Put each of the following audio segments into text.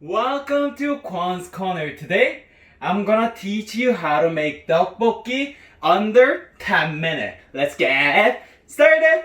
Welcome to Kwan's Corner. Today, I'm gonna teach you how to make tteokbokki under 10 minutes. Let's get started!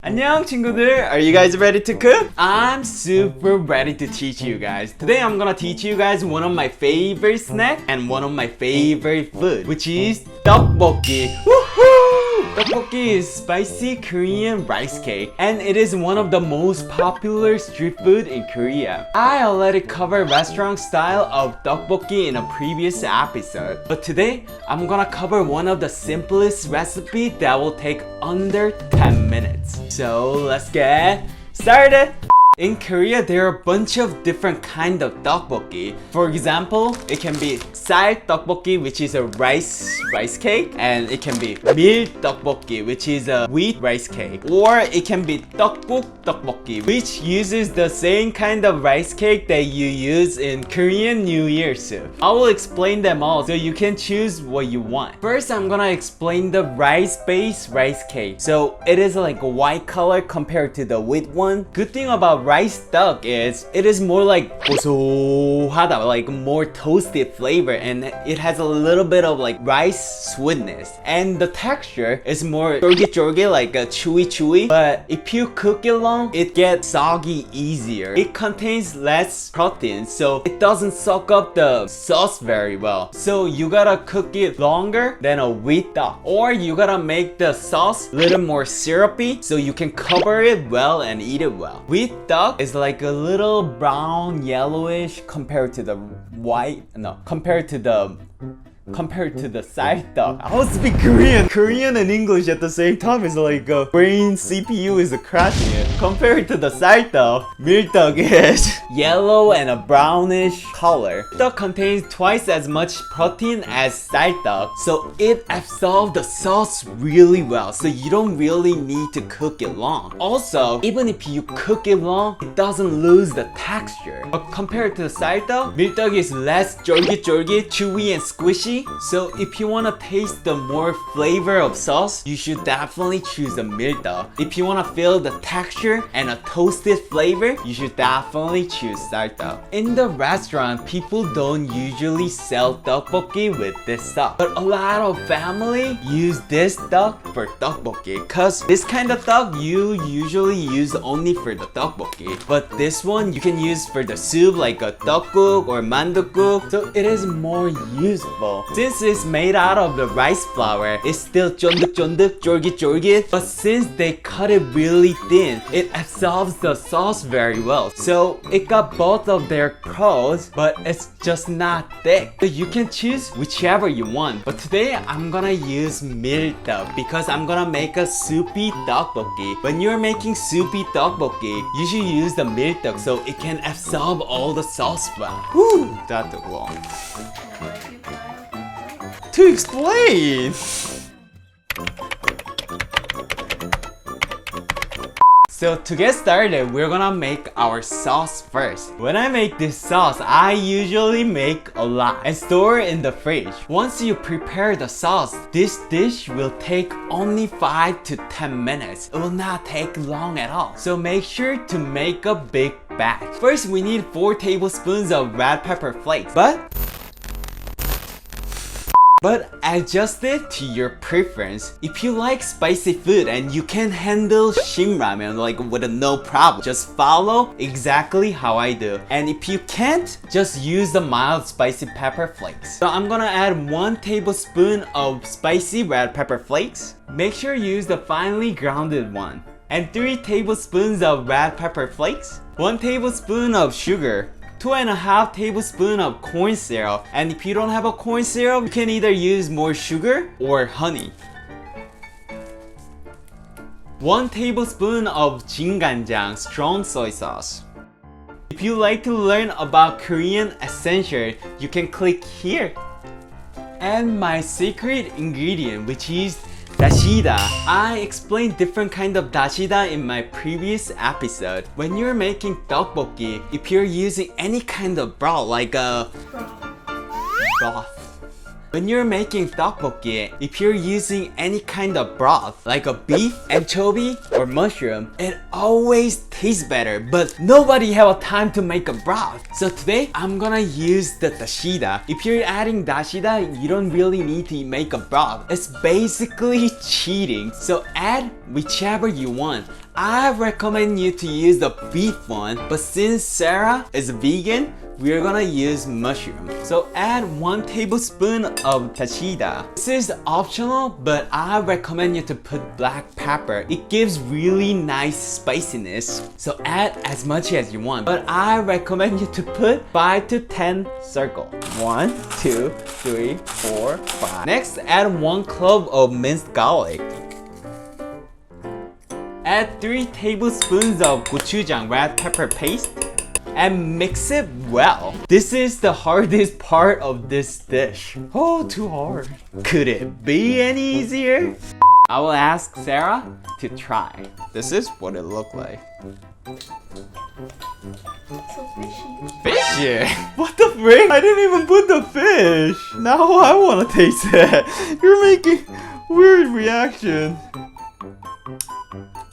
안녕 친구들! Are you guys ready to cook? I'm super ready to teach you guys. Today I'm gonna teach you guys one of my favorite snack and one of my favorite food, which is tteokbokki. Woohoo! Tteokbokki is spicy Korean rice cake, and it is one of the most popular street food in Korea. I already covered restaurant style of tteokbokki in a previous episode, but today I'm gonna cover one of the simplest recipe that will take under 10 minutes. So let's get started! In Korea, there are a bunch of different kinds of tteokbokki. For example, it can be 쌀 tteokbokki, which is a rice cake, and it can be 밀 tteokbokki, which is a wheat rice cake, or it can be 떡국 tteokbokki, which uses the same kind of rice cake that you use in Korean New Year soup. I will explain them all so you can choose what you want. First, I'm gonna explain the rice-based rice cake. So it is like a white color compared to the wheat one. Good thing about rice duck is it is more like 고소하다, like more toasted flavor, and it has a little bit of like rice sweetness, and the texture is more 쫄깃쫄깃, like a chewy. But if you cook it long, it gets soggy easier. It contains less protein, so it doesn't soak up the sauce very well. So you gotta cook it longer than a wheat duck, or you gotta make the sauce a little more syrupy so you can cover it well and eat it well. Wheat duck is like a little brown yellowish compared to the 쌀 duck. I was speaking Korean and English at the same time. Is like brain CPU is crashing it. Compared to the 쌀 duck, 밀떡 is yellow and a brownish color. Duck contains twice as much protein as 쌀 duck, so it absorbs the sauce really well, so you don't really need to cook it long. Also, even if you cook it long, it doesn't lose the texture. But compared to the 쌀 duck, 밀떡 is less 쫄깃쫄깃, chewy and squishy. So if you want to taste the more flavor of sauce, you should definitely choose the 밀떡. If you want to feel the texture and a toasted flavor, you should definitely choose 쌀떡. In the restaurant, people don't usually sell tteokbokki with this stuff, but a lot of family use this duck for tteokbokki, cause this kind of duck you usually use only for the tteokbokki, but this one you can use for the soup like a 떡국 or mandukguk, so it is more useful. Since it's made out of the rice flour, it's still 쫀득쫀득, 쫄깃쫄깃, but since they cut it really thin, it absorbs the sauce very well. So it got both of their pros, but it's just not thick. So you can choose whichever you want. But today I'm gonna use 밀떡 because I'm gonna make a soupy tteokbokki. When you're making soupy tteokbokki, you should use the 밀떡 so it can absorb all the sauce well. Whew, that took long to explain. So to get started, we're gonna make our sauce first. When I make this sauce, I usually make a lot and store it in the fridge. Once you prepare the sauce, this dish will take only 5 to 10 minutes. It will not take long at all. So make sure to make a big batch. First, we need 4 tablespoons of red pepper flakes, but adjust it to your preference. If you like spicy food and you can handle shin ramen like with no problem, just follow exactly how I do. And if you can't, just use the mild spicy pepper flakes. So I'm gonna add 1 tablespoon of spicy red pepper flakes. Make sure you use the finely grounded one. And 3 tablespoons of red pepper flakes. 1 tablespoon of sugar. 2.5 tablespoons of corn syrup, and if you don't have a corn syrup, you can either use more sugar or honey. 1 tablespoon of 진간장 strong soy sauce. If you like to learn about Korean essentials, you can click here. And my secret ingredient, which is Dashida. I explained different kind of dashida in my previous episode. When you're making tteokbokki, if you're using any kind of broth like a broth, When you're making tteokbokki, if you're using any kind of broth, like a beef, anchovy, or mushroom, it always tastes better, but nobody have a time to make a broth. So today, I'm gonna use the dashida. If you're adding dashida, you don't really need to make a broth. It's basically cheating. So add whichever you want. I recommend you to use the beef one, but since Sarah is vegan, we're gonna use mushroom. So add 1 tablespoon of dashida. This is optional, but I recommend you to put black pepper. It gives really nice spiciness. So add as much as you want, but I recommend you to put 5 to 10 circle. 1, 2, 3, 4, 5. Next, add 1 clove of minced garlic. Add 3 tablespoons of gochujang red pepper paste and mix it well. This is the hardest part of this dish. Oh, too hard. Could it be any easier? I will ask Sarah to try. This is what it looked like. So fishy. Fishy? What the frick? I didn't even put the fish. Now I want to taste it. You're making weird reaction.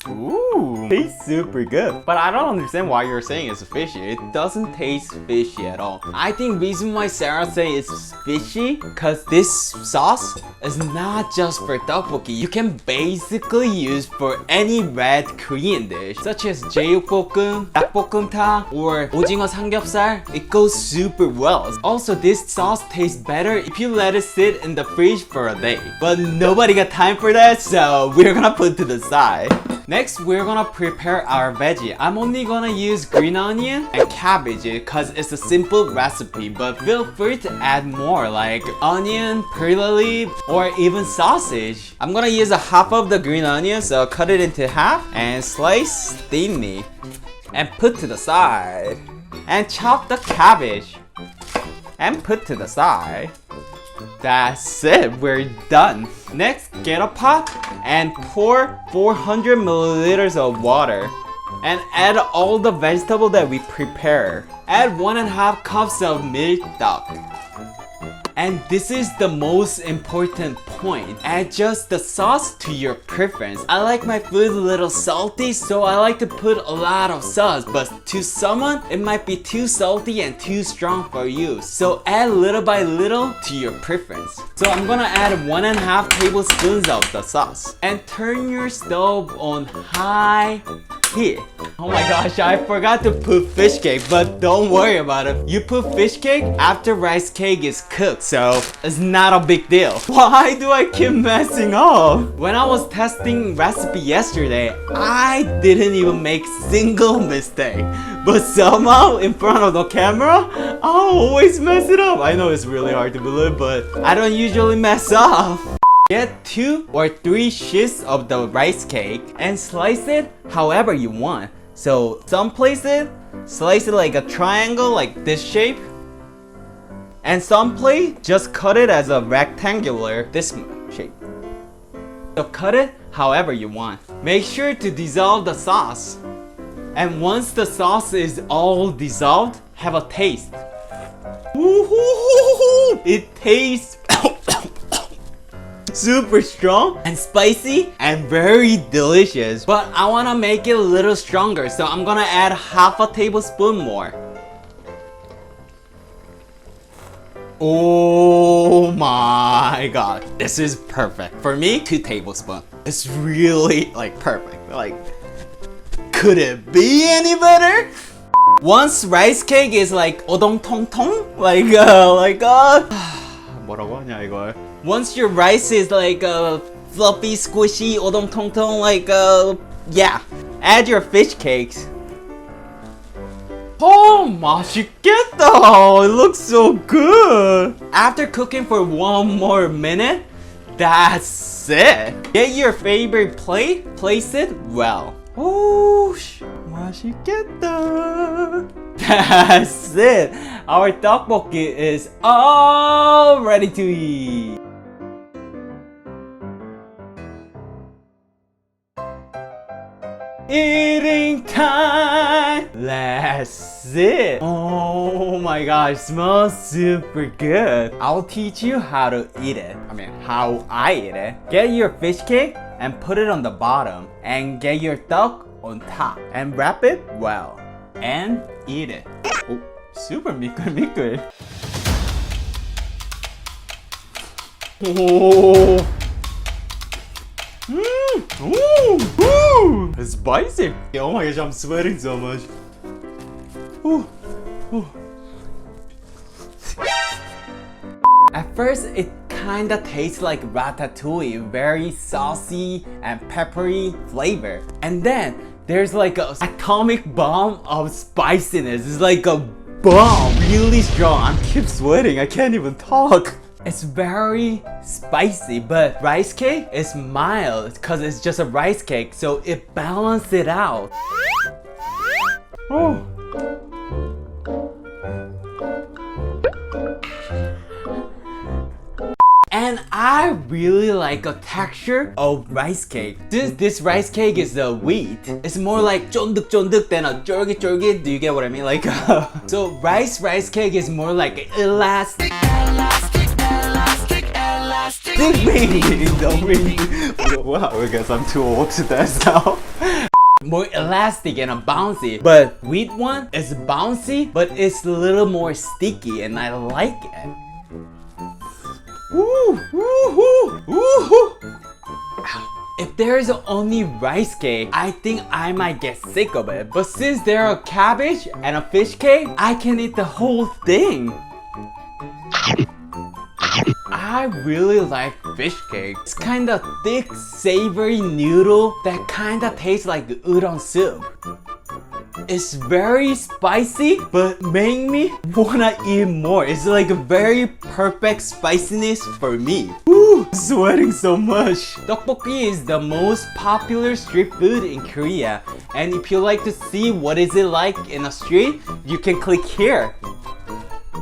Ooh, tastes super good. But I don't understand why you're saying it's fishy. It doesn't taste fishy at all. I think reason why Sarah say it's fishy, cause this sauce is not just for tteokbokki. You can basically use for any red Korean dish, such as 제육볶음, 닭볶음탕, or 오징어 삼겹살. It goes super well. Also, this sauce tastes better if you let it sit in the fridge for a day. But nobody got time for that, so we're gonna put it to the side. Next, we're gonna prepare our veggie. I'm only gonna use green onion and cabbage because it's a simple recipe, but feel free to add more like onion, perilla leaf, or even sausage. I'm gonna use a half of the green onion, so cut it into half and slice thinly and put to the side. And chop the cabbage and put to the side. That's it, we're done. Next, get a pot and pour 400 milliliters of water and add all the vegetables that we prepare. Add 1.5 cups of milk duck. And this is the most important point. Adjust the sauce to your preference. I like my food a little salty, so I like to put a lot of sauce. But to someone, it might be too salty and too strong for you. So add little by little to your preference. So I'm gonna add 1.5 tablespoons of the sauce. And turn your stove on high heat. Oh my gosh, I forgot to put fish cake, but don't worry about it. You put fish cake after rice cake is cooked, so it's not a big deal. Why do I keep messing up? When I was testing recipe yesterday, I didn't even make single mistake. But somehow, in front of the camera, I always mess it up. I know it's really hard to believe, but I don't usually mess up. Get 2 or 3 sheets of the rice cake and slice it however you want. So some places slice it like a triangle, like this shape. And some place just cut it as a rectangular, this shape. So cut it however you want. Make sure to dissolve the sauce. And once the sauce is all dissolved, have a taste. It tastes super strong and spicy and very delicious. But I want to make it a little stronger, so I'm gonna add half a tablespoon more. Oh my god, this is perfect. For me, 2 tablespoons. It's really like perfect. Like, could it be any better? Once rice cake is like 오동통통, 뭐라고 하냐 이걸? Once your rice is like fluffy, squishy, 오동통통, yeah, add your fish cakes. Oh, 맛있겠다! It looks so good! After cooking for 1 more minute, that's it! Get your favorite plate, place it well. Oh, 맛있겠다! That's it! Our tteokbokki is all ready to eat! Eating time! That's it. Oh my gosh, smells super good. I'll teach you how to eat it. How I eat it. Get your fish cake and put it on the bottom. And get your duck on top. And wrap it well. And eat it. Oh, super 미끌미끌. Oh. Ooh, it's spicy. Oh my gosh, I'm sweating so much. Ooh. At first, it kinda tastes like ratatouille, very saucy and peppery flavor. And then there's like a atomic bomb of spiciness. It's like a bomb, really strong. I keep sweating. I can't even talk. It's very spicy, but rice cake is mild because it's just a rice cake, so it balances it out. Oh. And I really like the texture of rice cake. This rice cake is the wheat. It's more like 쫀득쫀득 than a 쫄깃쫄깃. Do you get what I mean? Like so rice cake is more like elastic. Don't ring. Wow, I guess I'm too old to dance now. More elastic and bouncy, but wheat one is bouncy, but it's a little more sticky, and I like it. Woo, woo, woo, woo. If there is only rice cake, I think I might get sick of it. But since there are cabbage and a fish cake, I can eat the whole thing. I really like fish cake. It's kinda thick, savory noodle that kinda tastes like udon soup. It's very spicy, but make me wanna eat more. It's like a very perfect spiciness for me. Woo, sweating so much. Tteokbokki is the most popular street food in Korea. And if you like to see what is it like in a street, you can click here.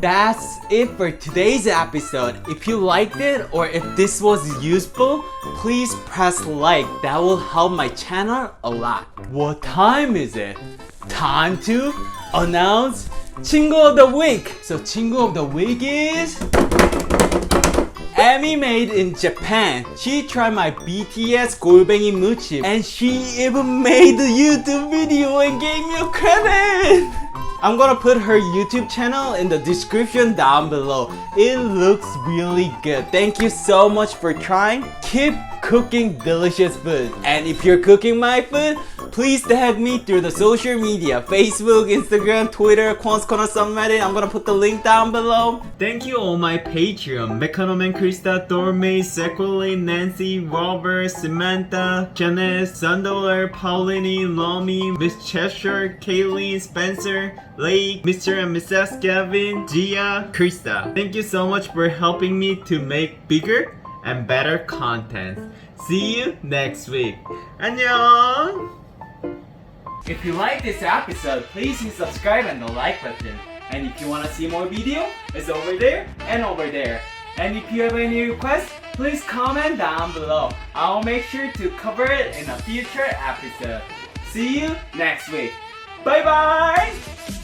That's it for today's episode. If you liked it or if this was useful, please press like. That will help my channel a lot. What time is it? Time to announce 친구 of the week. So 친구 of the week is Amy made in Japan. She tried my BTS 골뱅이 무침 and she even made the YouTube video and gave me a credit. I'm gonna put her YouTube channel in the description down below. It looks really good. Thank you so much for trying. Keep cooking delicious food. And if you're cooking my food, please tag me through the social media. Facebook, Instagram, Twitter, Kwon's Corner Subreddit. I'm gonna put the link down below. Thank you all my Patreon. Mekonomen, Krista, Dorme, Sequoia, Nancy, Robert, Samantha, Janice, Sundoler, Paulini, Lomi, Miss Cheshire, Kayleen, Spencer, Lake, Mr. and Mrs. Gavin, Gia, Krista. Thank you so much for helping me to make bigger and better content. See you next week. 안녕! If you like this episode, please hit subscribe and the like button. And if you want to see more video, it's over there and over there. And if you have any requests, please comment down below. I'll make sure to cover it in a future episode. See you next week. Bye bye!